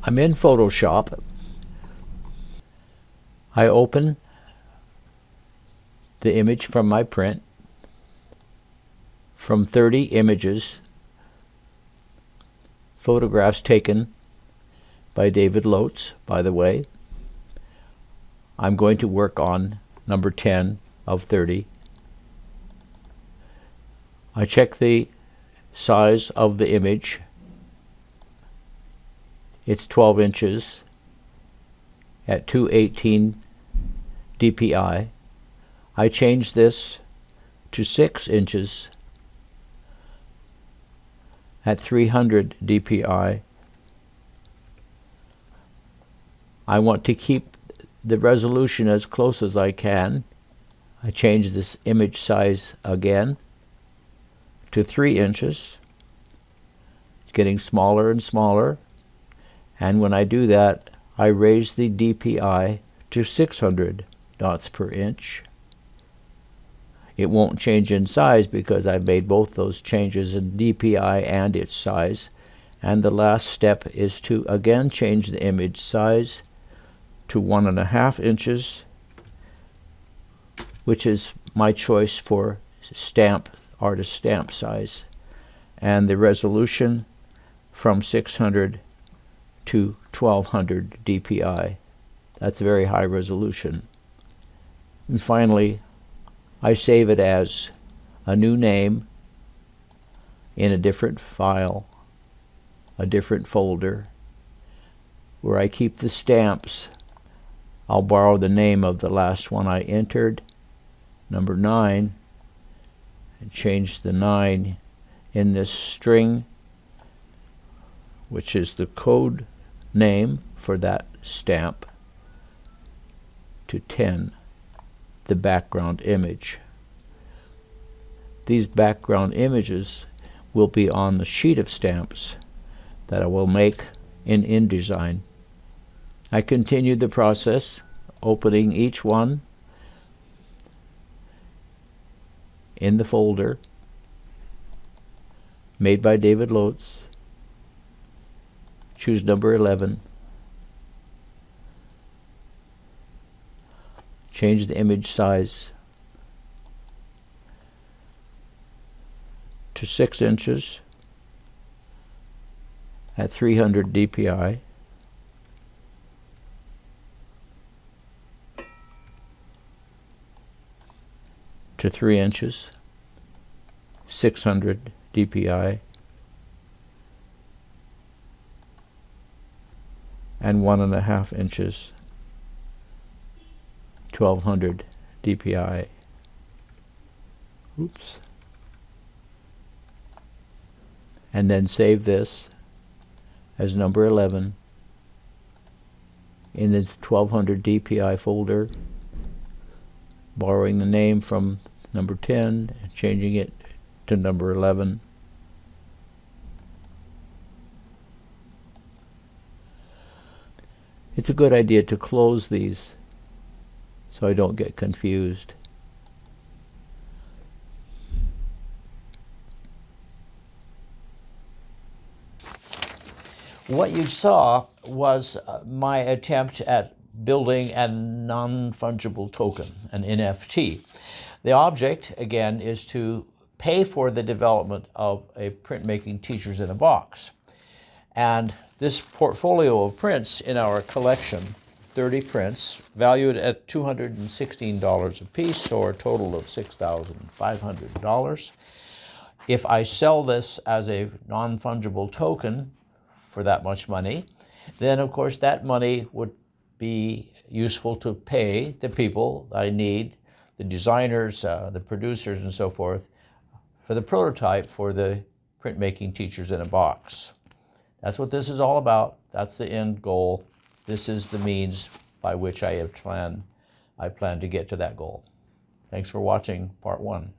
I'm in Photoshop. I open the image from my print from 30 images, photographs taken by David Lotz, by the way. I'm going to work on number 10 of 30. I check the size of the image. It's 12 inches at 218 dpi. I change this to 6 inches at 300 dpi. I want to keep the resolution as close as I can. I change this image size again to 3 inches. It's getting smaller and smaller. And when I do that, I raise the dpi to 600 dots per inch. It won't change in size because I've made both those changes in dpi and its size. And the last step is to again change the image size to 1.5 inches, which is my choice for artist stamp size, and the resolution from 600 to 1200 dpi. That's a very high resolution. And finally, I save it as a new name in a different file, a different folder, where I keep the stamps. I'll borrow the name of the last one I entered, number 9, and change the 9 in this string, which is the code name for that stamp, to 10, the background image. These background images will be on the sheet of stamps that I will make in InDesign. I continue the process, opening each one in the folder made by David Lotz. Choose number 11. Change the image size to 6 inches at 300 dpi. To 3 inches, 600 dpi, and 1.5 inches, 1200 dpi. Oops. And then save this as number 11 in the 1200 dpi folder, borrowing the name from number 10 and changing it to number 11. It's a good idea to close these so I don't get confused. What you saw was my attempt at building a non-fungible token, an NFT. The object, again, is to pay for the development of a Printmaking Teachers in a box. And this portfolio of prints in our collection, 30 prints, valued at $216 a piece, or a total of $6,500. If I sell this as a non-fungible token for that much money, then of course that money would be useful to pay the people I need, the designers, the producers, and so forth, for the prototype for the Printmaking Teachers in a box. That's what this is all about. That's the end goal. This is the means by which I plan to get to that goal. Thanks for watching part 1.